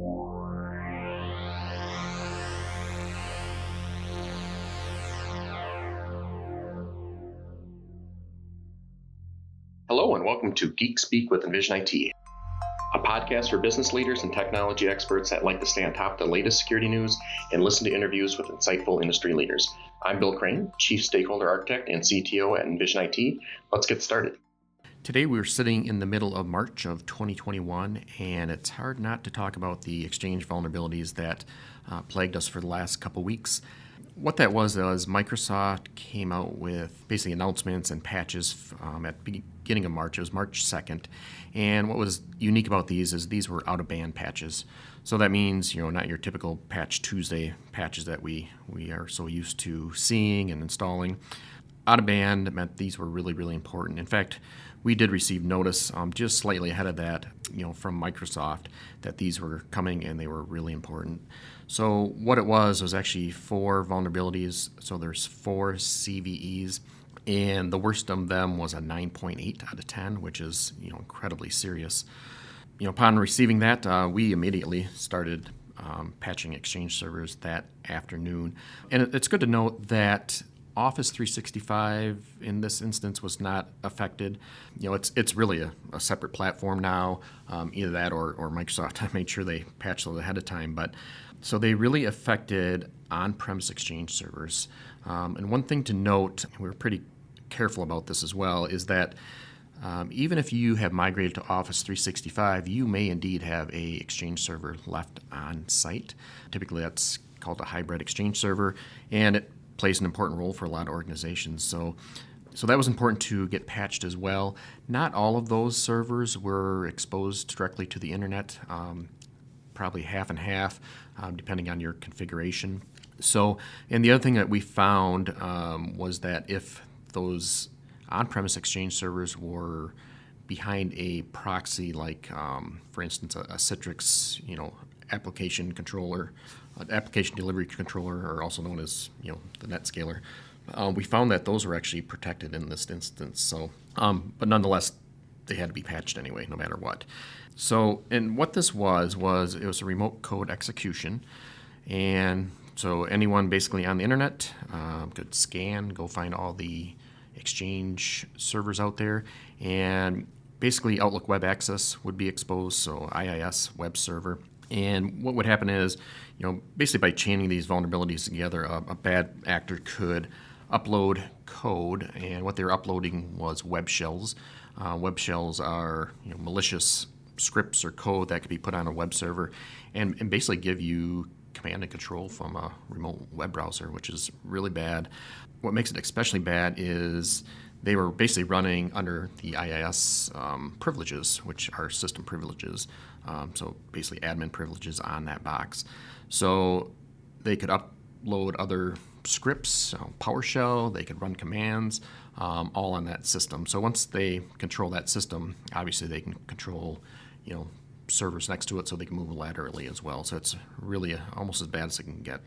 Hello and welcome to Geek Speak with Envision IT, a podcast for business leaders and technology experts that like to stay on top of the latest security news and listen to interviews with insightful industry leaders. I'm Bill Crane, Chief Stakeholder Architect and CTO at Envision IT. Let's get started. Today we're sitting in the middle of March of 2021, and it's hard not to talk about the Exchange vulnerabilities that plagued us for the last couple weeks. What that was Microsoft came out with basically announcements and patches at the beginning of March. It was March 2nd. And what was unique about these is these were out-of-band patches. So that means, not your typical Patch Tuesday patches that we are so used to seeing and installing. Out-of-band meant these were really, really important. In fact, we did receive notice just slightly ahead of that, from Microsoft that these were coming and they were really important. So what it was actually 4 vulnerabilities. So there's 4 CVEs, and the worst of them was a 9.8 out of 10, which is incredibly serious. Upon receiving that, we immediately started patching Exchange servers that afternoon. And it's good to note that Office 365 in this instance was not affected. It's really a separate platform now. Either that or Microsoft made sure they patched those ahead of time. But so they really affected on-premise Exchange servers. And one thing to note, we were pretty careful about this as well, is that even if you have migrated to Office 365, you may indeed have a Exchange server left on site. Typically that's called a hybrid Exchange server, and it plays an important role for a lot of organizations. So that was important to get patched as well. Not all of those servers were exposed directly to the internet, probably half and half, depending on your configuration. So, and the other thing that we found was that if those on-premise Exchange servers were behind a proxy, like for instance a Citrix, application controller, application delivery controller, or also known as the NetScaler, we found that those were actually protected in this instance. So, but nonetheless, they had to be patched anyway, no matter what. So, and what this was it was a remote code execution, and so anyone basically on the internet could scan, go find all the Exchange servers out there, and basically Outlook Web Access would be exposed, so IIS web server. And what would happen is, basically by chaining these vulnerabilities together, a bad actor could upload code, and what they were uploading was web shells. Web shells are malicious scripts or code that could be put on a web server and basically give you command and control from a remote web browser, which is really bad. What makes it especially bad is they were basically running under the IIS privileges, which are system privileges. So basically admin privileges on that box. So they could upload other scripts, PowerShell, they could run commands, all on that system. So once they control that system, obviously they can control, servers next to it, so they can move laterally as well. So it's really almost as bad as it can get.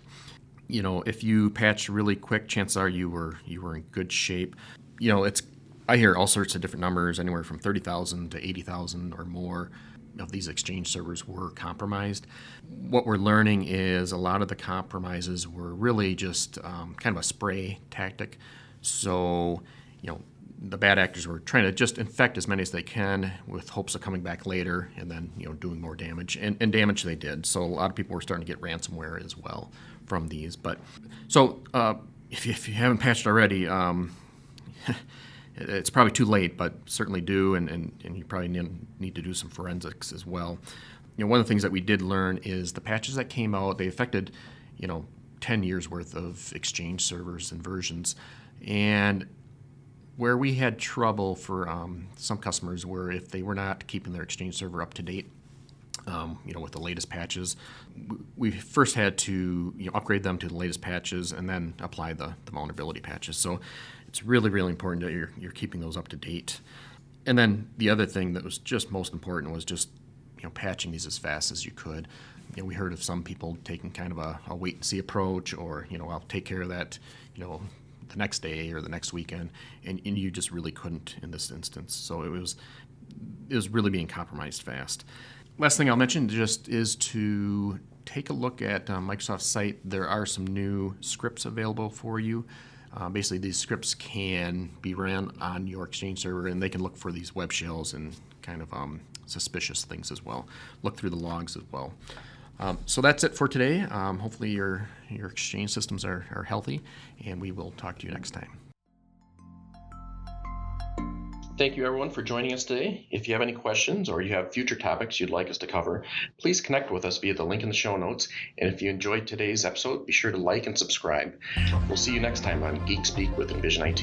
If you patch really quick, chances are you were in good shape. I hear all sorts of different numbers, anywhere from 30,000 to 80,000 or more of these Exchange servers were compromised. What we're learning is a lot of the compromises were really just kind of a spray tactic. So, the bad actors were trying to just infect as many as they can with hopes of coming back later and then, doing more damage. And damage they did. So a lot of people were starting to get ransomware as well from these. But so if you haven't patched already, it's probably too late, but certainly do, and you probably need to do some forensics as well. One of the things that we did learn is the patches that came out, they affected, 10 years worth of Exchange servers and versions. And where we had trouble for some customers were if they were not keeping their Exchange server up to date, with the latest patches. We first had to upgrade them to the latest patches and then apply the vulnerability patches. So it's really, really important that you're keeping those up to date. And then the other thing that was just most important was just patching these as fast as you could. We heard of some people taking kind of a wait and see approach, or I'll take care of that the next day or the next weekend, and you just really couldn't in this instance. So it was really being compromised fast. Last thing I'll mention just is to take a look at Microsoft's site. There are some new scripts available for you. Basically, these scripts can be ran on your Exchange server, and they can look for these web shells and kind of suspicious things as well. Look through the logs as well. So that's it for today. Hopefully your Exchange systems are healthy, and we will talk to you next time. Thank you, everyone, for joining us today. If you have any questions or you have future topics you'd like us to cover, please connect with us via the link in the show notes. And if you enjoyed today's episode, be sure to like and subscribe. We'll see you next time on Geek Speak with Envision IT.